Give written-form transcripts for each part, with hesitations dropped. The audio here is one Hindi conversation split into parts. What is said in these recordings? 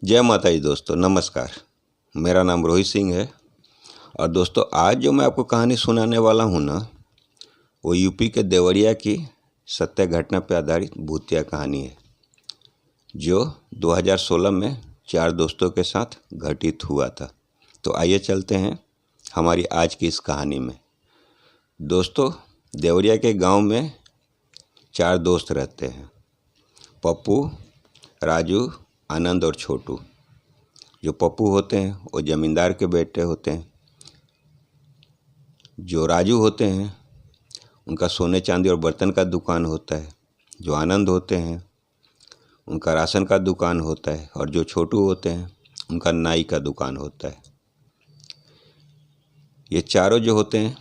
जय माता जी दोस्तों, नमस्कार। मेरा नाम रोहित सिंह है। और दोस्तों, आज जो मैं आपको कहानी सुनाने वाला हूँ ना, वो यूपी के देवरिया की सत्य घटना पर आधारित भूतिया कहानी है, जो 2016 में 4 दोस्तों के साथ घटित हुआ था। तो आइए चलते हैं हमारी आज की इस कहानी में। दोस्तों, देवरिया के गांव में 4 दोस्त रहते हैं: पप्पू, राजू, आनंद और छोटू। जो पप्पू होते हैं वो ज़मींदार के बेटे होते हैं। जो राजू होते हैं उनका सोने चांदी और बर्तन का दुकान होता है। जो आनंद होते हैं उनका राशन का दुकान होता है। और जो छोटू होते हैं उनका नाई का दुकान होता है। ये चारों जो होते हैं,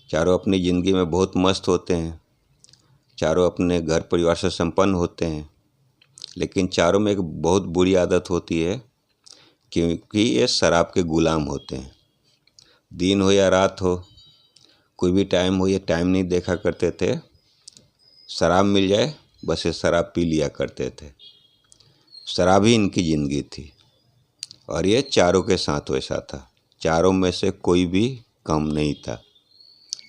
चारों अपनी ज़िंदगी में बहुत मस्त होते हैं। चारों अपने घर परिवार से संपन्न होते हैं। लेकिन चारों में एक बहुत बुरी आदत होती है, क्योंकि ये शराब के गुलाम होते हैं। दिन हो या रात हो, कोई भी टाइम हो, ये टाइम नहीं देखा करते थे। शराब मिल जाए बस ये शराब पी लिया करते थे। शराब ही इनकी ज़िंदगी थी। और ये चारों के साथ वैसा था। चारों में से कोई भी कम नहीं था।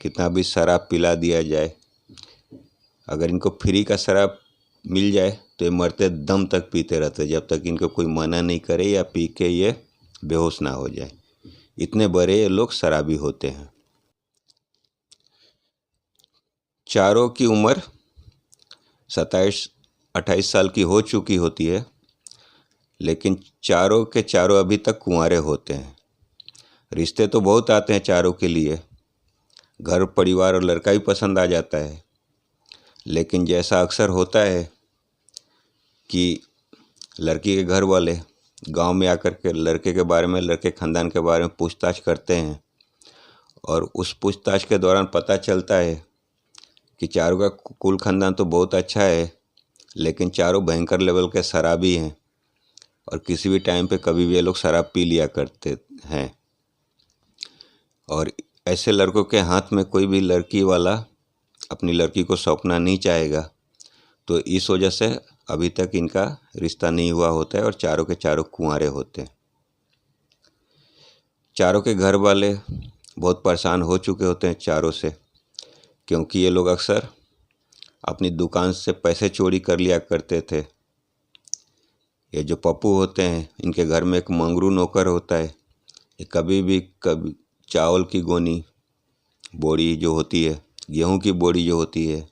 कितना भी शराब पिला दिया जाए, अगर इनको फ्री का शराब मिल जाए तो ये मरते दम तक पीते रहते, जब तक इनको कोई मना नहीं करे या पी के ये बेहोश ना हो जाए। इतने बड़े ये लोग शराबी होते हैं। चारों की उम्र 27-28 साल की हो चुकी होती है, लेकिन चारों के चारों अभी तक कुंवारे होते हैं। रिश्ते तो बहुत आते हैं चारों के लिए, घर परिवार और लड़का भी पसंद आ जाता है। लेकिन जैसा अक्सर होता है कि लड़की के घर वाले गांव में आकर के लड़के के बारे में, लड़के खानदान के बारे में पूछताछ करते हैं। और उस पूछताछ के दौरान पता चलता है कि चारों का कुल खानदान तो बहुत अच्छा है, लेकिन चारों भयंकर लेवल के शराबी हैं। और किसी भी टाइम पे कभी भी ये लोग शराब पी लिया करते हैं। और ऐसे लड़कों के हाथ में कोई भी लड़की वाला अपनी लड़की को सौंपना नहीं चाहेगा। तो इस वजह से अभी तक इनका रिश्ता नहीं हुआ होता है और चारों के चारों कुंवारे होते हैं। चारों के घर वाले बहुत परेशान हो चुके होते हैं चारों से, क्योंकि ये लोग अक्सर अपनी दुकान से पैसे चोरी कर लिया करते थे। ये जो पप्पू होते हैं, इनके घर में एक मंगरू नौकर होता है। ये कभी चावल की गोनी, बोरी जो होती है, गेहूं की बोरी जो होती है,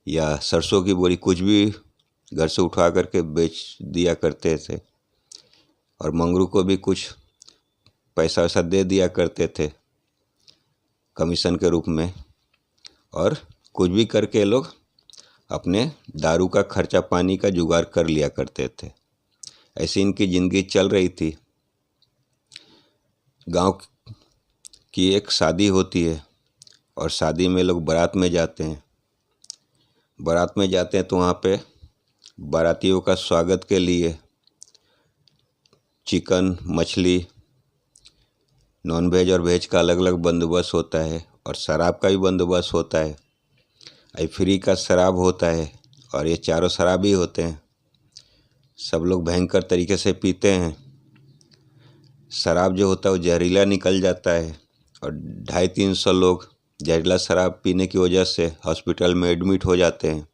या सरसों की बोरी, कुछ भी घर से उठा करके बेच दिया करते थे। और मंगरू को भी कुछ पैसा वैसा दे दिया करते थे कमीशन के रूप में। और कुछ भी करके ये लोग अपने दारू का खर्चा पानी का जुगाड़ कर लिया करते थे। ऐसी इनकी ज़िंदगी चल रही थी। गांव की एक शादी होती है और शादी में लोग बारात में जाते हैं। बारात में जाते हैं तो वहाँ पे बारातियों का स्वागत के लिए चिकन, मछली, नॉन वेज और वेज का अलग अलग बंदोबस्त होता है। और शराब का भी बंदोबस्त होता है। आई फ्री का शराब होता है। और ये चारों शराबी होते हैं। सब लोग भयंकर तरीके से पीते हैं। शराब जो होता है वो जहरीला निकल जाता है। और 250-300 लोग जहरीला शराब पीने की वजह से हॉस्पिटल में एडमिट हो जाते हैं।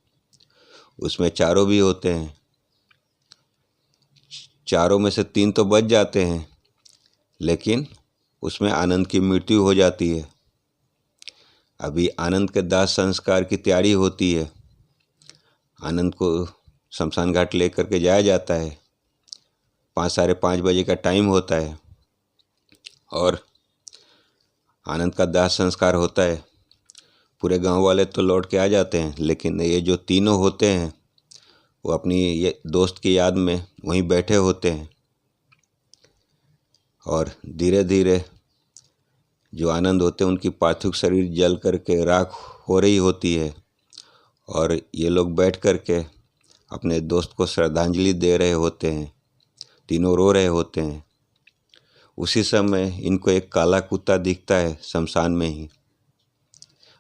उसमें चारों भी होते हैं। चारों में से 3 तो बच जाते हैं, लेकिन उसमें आनंद की मृत्यु हो जाती है। अभी आनंद के दाह संस्कार की तैयारी होती है। आनंद को शमशान घाट लेकर के जाया जाता है। 5-5:30 बजे का टाइम होता है और आनंद का दाह संस्कार होता है। पूरे गांव वाले तो लौट के आ जाते हैं, लेकिन ये जो तीनों होते हैं वो अपनी ये दोस्त की याद में वहीं बैठे होते हैं। और धीरे धीरे जो आनंद होते हैं उनकी पार्थिव शरीर जल करके राख हो रही होती है। और ये लोग बैठ करके अपने दोस्त को श्रद्धांजलि दे रहे होते हैं। तीनों रो रहे होते हैं। उसी समय इनको एक काला कुत्ता दिखता है शमशान में ही।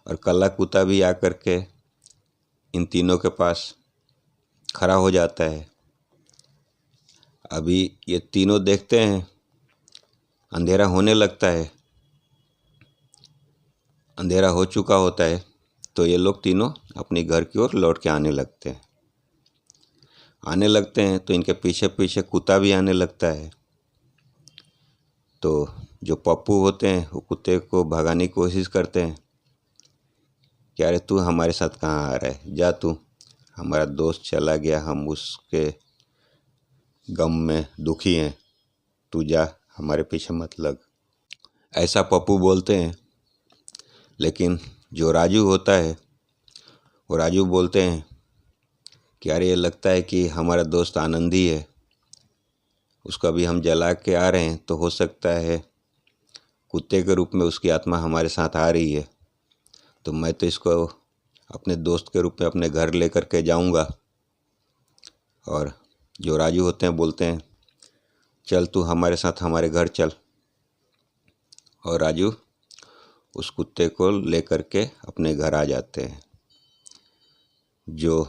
और काला कुत्ता भी आकर के इन तीनों के पास खड़ा हो जाता है। अभी ये तीनों देखते हैं, अंधेरा होने लगता है, अंधेरा हो चुका होता है, तो ये लोग तीनों अपनी घर की ओर लौट के आने लगते हैं तो इनके पीछे पीछे कुत्ता भी आने लगता है। तो जो पप्पू होते हैं वो कुत्ते को भगाने की कोशिश करते हैं कि अरे तू हमारे साथ कहाँ आ रहा है, जा तू, हमारा दोस्त चला गया, हम उसके गम में दुखी हैं, तू जा, हमारे पीछे मत लग, ऐसा पप्पू बोलते हैं। लेकिन जो राजू होता है वो राजू बोलते हैं कि अरे ये लगता है कि हमारा दोस्त आनंद ही है, उसको अभी हम जला के आ रहे हैं तो हो सकता है कुत्ते के रूप में उसकी आत्मा हमारे साथ आ रही है, तो मैं तो इसको अपने दोस्त के रूप में अपने घर लेकर के जाऊंगा। और जो राजू होते हैं बोलते हैं चल तू हमारे साथ हमारे घर चल, और राजू उस कुत्ते को लेकर के अपने घर आ जाते हैं। जो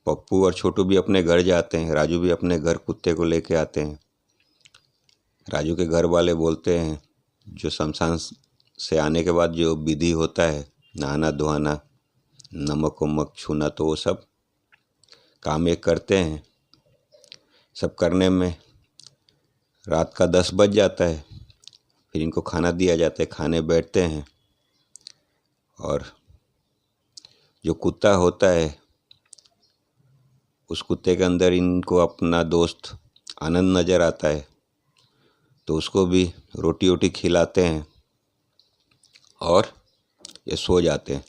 पप्पू और छोटू भी अपने घर जाते हैं, राजू भी अपने घर कुत्ते को लेके आते हैं। राजू के घर वाले बोलते हैं जो शमशान से आने के बाद जो विधि होता है, नहाना धोना, नमक वमक छूना, तो वो सब काम एक करते हैं। सब करने में रात का 10 बज जाता है। फिर इनको खाना दिया जाता है, खाने बैठते हैं। और जो कुत्ता होता है उस कुत्ते के अंदर इनको अपना दोस्त आनंद नज़र आता है, तो उसको भी रोटी वोटी खिलाते हैं और ये सो जाते हैं।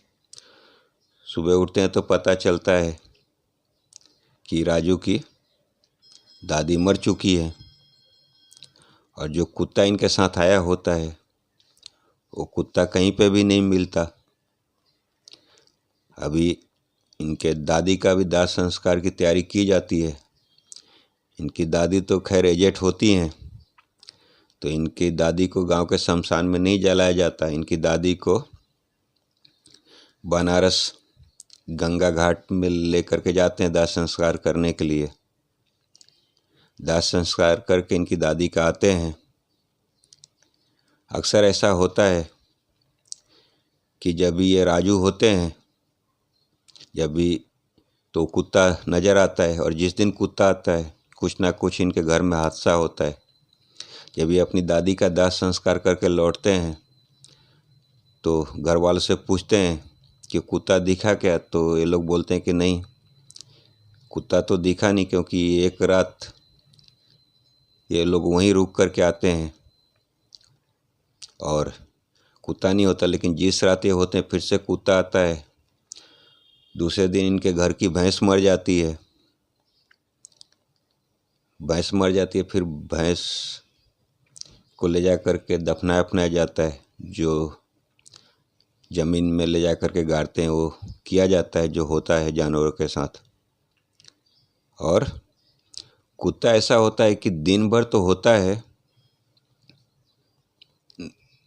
सुबह उठते हैं तो पता चलता है कि राजू की दादी मर चुकी है, और जो कुत्ता इनके साथ आया होता है वो कुत्ता कहीं पे भी नहीं मिलता। अभी इनके दादी का भी दाह संस्कार की तैयारी की जाती है। इनकी दादी तो खैर एजेड होती हैं, तो इनकी दादी को गांव के शमशान में नहीं जलाया जाता। इनकी दादी को बनारस गंगा घाट में लेकर के जाते हैं दाह संस्कार करने के लिए। दाह संस्कार करके इनकी दादी का आते हैं। अक्सर ऐसा होता है कि जब भी ये राजू होते हैं, जब भी तो कुत्ता नज़र आता है, और जिस दिन कुत्ता आता है कुछ ना कुछ इनके घर में हादसा होता है। जब ये अपनी दादी का दाह संस्कार करके लौटते हैं तो घर वालों से पूछते हैं कि कुत्ता दिखा क्या, तो ये लोग बोलते हैं कि नहीं, कुत्ता तो दिखा नहीं, क्योंकि एक रात ये लोग वहीं रुक कर के आते हैं और कुत्ता नहीं होता। लेकिन जिस रात ये होते हैं फिर से कुत्ता आता है। दूसरे दिन इनके घर की भैंस मर जाती है। फिर भैंस को ले जा कर के दफनाया जाता है। जो ज़मीन में ले जा कर के गाड़ते हैं वो किया जाता है, जो होता है जानवरों के साथ। और कुत्ता ऐसा होता है कि दिन भर तो होता है,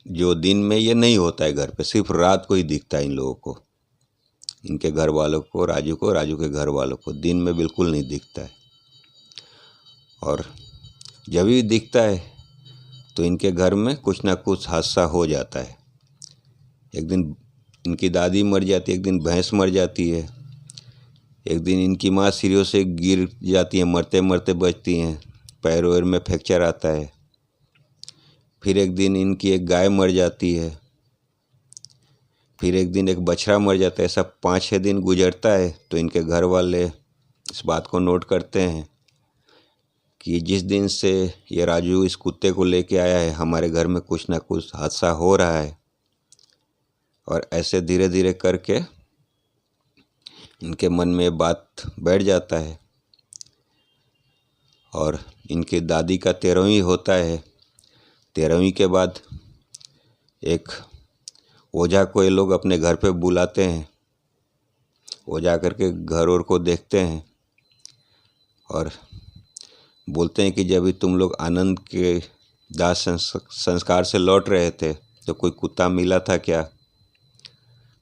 जो दिन में ये नहीं होता है घर पे, सिर्फ रात को ही दिखता है इन लोगों को, इनके घर वालों को, राजू के घर वालों को दिन में बिल्कुल नहीं दिखता है। और जब भी दिखता है तो इनके घर में कुछ ना कुछ हादसा हो जाता है। एक दिन इनकी दादी मर जाती है, एक दिन भैंस मर जाती है, एक दिन इनकी माँ सीढ़ियों से गिर जाती है, मरते मरते बचती हैं, पैर वैर में फ्रैक्चर आता है। फिर एक दिन इनकी एक गाय मर जाती है, फिर एक दिन एक बछड़ा मर जाता है। ऐसा 5-6 दिन गुजरता है। तो इनके घर वाले इस बात को नोट करते हैं कि जिस दिन से ये राजू इस कुत्ते को लेके आया है, हमारे घर में कुछ ना कुछ हादसा हो रहा है। और ऐसे धीरे धीरे करके इनके मन में बात बैठ जाता है। और इनकी दादी का 13वीं होता है। 13वीं के बाद एक ओझा को ये लोग अपने घर पे बुलाते हैं। ओझा करके घर और को देखते हैं और बोलते हैं कि जब भी तुम लोग आनंद के दाह संस्कार से लौट रहे थे तो कोई कुत्ता मिला था क्या?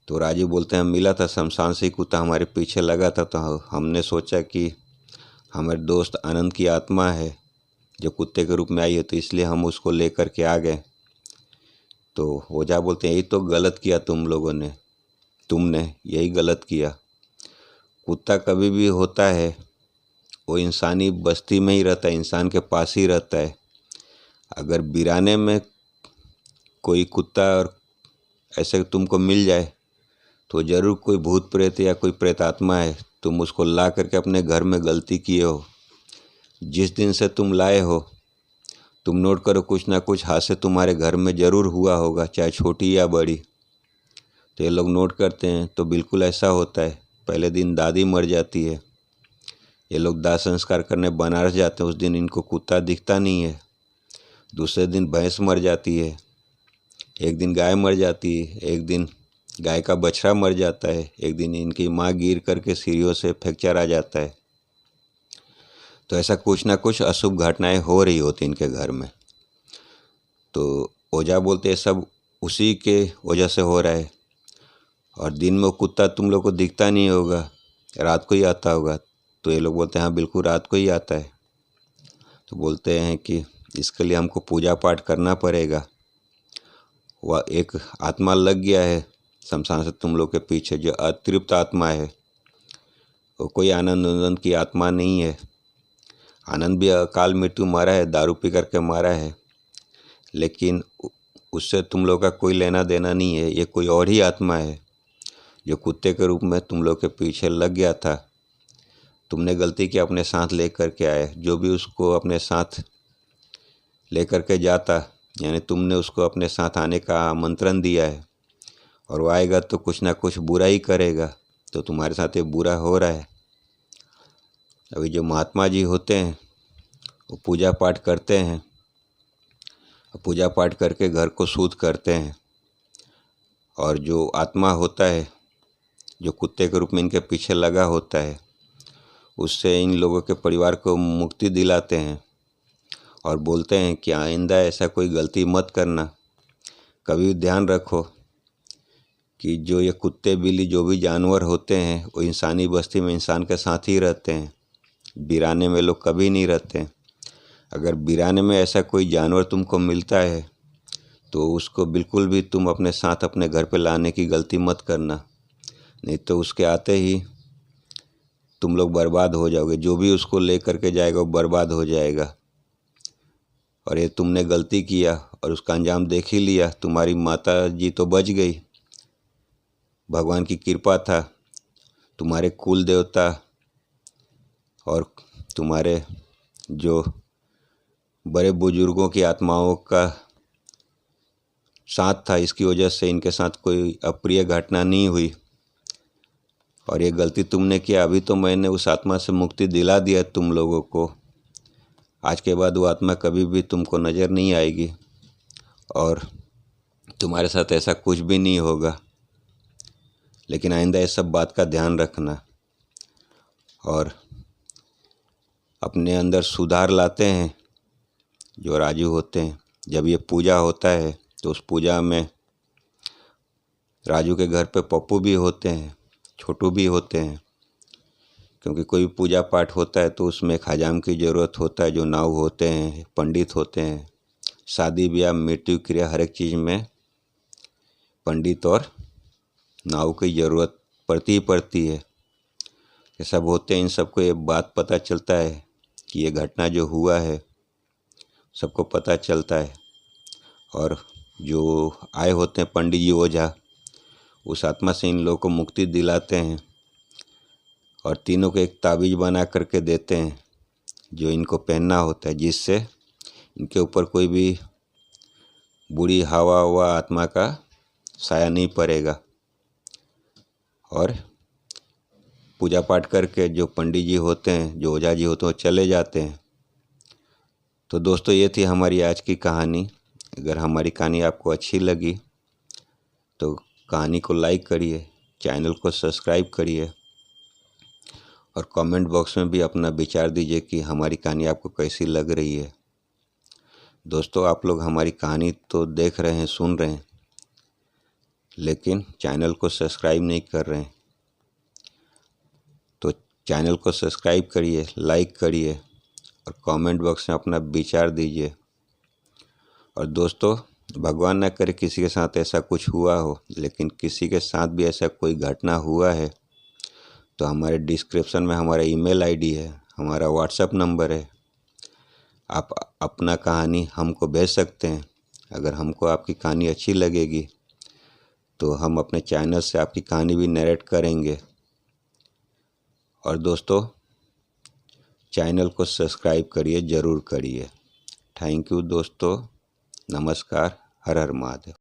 तो राजू बोलते हैं मिला था, शमशान से ही कुत्ता हमारे पीछे लगा था, तो हमने सोचा कि हमारे दोस्त आनंद की आत्मा है, जो कुत्ते के रूप में आई है, तो इसलिए हम उसको लेकर के आ गए। तो ओझा बोलते हैं यही तो गलत किया तुम लोगों ने, तुमने यही गलत किया। कुत्ता कभी भी होता है वो इंसानी बस्ती में ही रहता है, इंसान के पास ही रहता है। अगर वीराने में कोई कुत्ता और ऐसे तुमको मिल जाए तो ज़रूर कोई भूत प्रेत या कोई प्रेतात्मा है, तुम उसको ला करके अपने घर में गलती किए हो। जिस दिन से तुम लाए हो, तुम नोट करो कुछ ना कुछ हादसे तुम्हारे घर में ज़रूर हुआ होगा, चाहे छोटी या बड़ी। तो ये लोग नोट करते हैं तो बिल्कुल ऐसा होता है। पहले दिन दादी मर जाती है, ये लोग दाह संस्कार करने बनारस जाते हैं, उस दिन इनको कुत्ता दिखता नहीं है। दूसरे दिन भैंस मर जाती है, एक दिन गाय मर जाती है, एक दिन गाय का बछड़ा मर जाता है, एक दिन इनकी माँ गिर करके सीढ़ियों से फ्रैक्चर आ जाता है। तो ऐसा कुछ ना कुछ अशुभ घटनाएं हो रही होती इनके घर में। तो ओझा बोलते हैं सब उसी के वजह से हो रहा है। और दिन में वो कुत्ता तुम लोग को दिखता नहीं होगा, रात को ही आता होगा। तो ये लोग बोलते हैं हाँ बिल्कुल रात को ही आता है। तो बोलते हैं कि इसके लिए हमको पूजा पाठ करना पड़ेगा। वह एक आत्मा लग गया है शमशान से तुम लोग के पीछे, जो अतृप्त आत्मा है। वो कोई आनंद उनंद की आत्मा नहीं है। आनंद भी अकाल मृत्यु मारा है, दारू पी करके मारा है, लेकिन उससे तुम लोग का कोई लेना देना नहीं है। ये कोई और ही आत्मा है जो कुत्ते के रूप में तुम लोग के पीछे लग गया था। तुमने गलती की, अपने साथ ले करके आए। जो भी उसको अपने साथ ले करके जाता, यानी तुमने उसको अपने साथ आने का आमंत्रण दिया है, और वो आएगा तो कुछ ना कुछ बुरा ही करेगा। तो तुम्हारे साथ ये बुरा हो रहा है। अभी जो महात्मा जी होते हैं वो पूजा पाठ करते हैं, पूजा पाठ करके घर को शुद्ध करते हैं। और जो आत्मा होता है जो कुत्ते के रूप में इनके पीछे लगा होता है, उससे इन लोगों के परिवार को मुक्ति दिलाते हैं और बोलते हैं कि आइंदा ऐसा कोई गलती मत करना। कभी ध्यान रखो कि जो ये कुत्ते बिल्ली जो भी जानवर होते हैं वो इंसानी बस्ती में इंसान के साथ ही रहते हैं, वीराने में लोग कभी नहीं रहते हैं। अगर वीराने में ऐसा कोई जानवर तुमको मिलता है तो उसको बिल्कुल भी तुम अपने साथ अपने घर पे लाने की गलती मत करना, नहीं तो उसके आते ही तुम लोग बर्बाद हो जाओगे। जो भी उसको ले करके जाएगा वो बर्बाद हो जाएगा। और ये तुमने गलती किया और उसका अंजाम देख ही लिया। तुम्हारी माता जी तो बच गई, भगवान की कृपा था। तुम्हारे कुल देवता और तुम्हारे जो बड़े बुजुर्गों की आत्माओं का साथ था, इसकी वजह से इनके साथ कोई अप्रिय घटना नहीं हुई। और ये गलती तुमने किया, अभी तो मैंने उस आत्मा से मुक्ति दिला दिया तुम लोगों को। आज के बाद वो आत्मा कभी भी तुमको नज़र नहीं आएगी और तुम्हारे साथ ऐसा कुछ भी नहीं होगा। लेकिन आइंदा इस सब बात का ध्यान रखना और अपने अंदर सुधार लाते हैं जो राजू होते हैं। जब ये पूजा होता है तो उस पूजा में राजू के घर पे पप्पू भी होते हैं, छोटू भी होते हैं, क्योंकि कोई भी पूजा पाठ होता है तो उसमें एक हजाम की ज़रूरत होता है। जो नाव होते हैं, पंडित होते हैं, शादी ब्याह मृत्यु क्रिया हर एक चीज़ में पंडित और नाव की ज़रूरत पड़ती ही पड़ती है। ये सब होते हैं, इन सबको ये बात पता चलता है कि ये घटना जो हुआ है सबको पता चलता है। और जो आए होते हैं पंडित जी ओझा, उस आत्मा से इन लोगों को मुक्ति दिलाते हैं और तीनों को एक ताबीज़ बना करके देते हैं जो इनको पहनना होता है, जिससे इनके ऊपर कोई भी बुरी हवा व आत्मा का साया नहीं पड़ेगा। और पूजा पाठ करके जो पंडित जी होते हैं, जो ओझा जी होते हैं, वो चले जाते हैं। तो दोस्तों ये थी हमारी आज की कहानी। अगर हमारी कहानी आपको अच्छी लगी तो कहानी को लाइक करिए, चैनल को सब्सक्राइब करिए और कमेंट बॉक्स में भी अपना विचार दीजिए कि हमारी कहानी आपको कैसी लग रही है। दोस्तों आप लोग हमारी कहानी तो देख रहे हैं, सुन रहे हैं, लेकिन चैनल को सब्सक्राइब नहीं कर रहे हैं। तो चैनल को सब्सक्राइब करिए, लाइक करिए और कमेंट बॉक्स में अपना विचार दीजिए। और दोस्तों, भगवान न करे किसी के साथ ऐसा कुछ हुआ हो, लेकिन किसी के साथ भी ऐसा कोई घटना हुआ है तो हमारे डिस्क्रिप्शन में हमारा ईमेल आईडी है, हमारा व्हाट्सएप नंबर है। आप अपना कहानी हमको भेज सकते हैं। अगर हमको आपकी कहानी अच्छी लगेगी तो हम अपने चैनल से आपकी कहानी भी नरेट करेंगे। और दोस्तों, चैनल को सब्सक्राइब करिए, ज़रूर करिए। थैंक यू दोस्तों, नमस्कार, हर हर महादेव।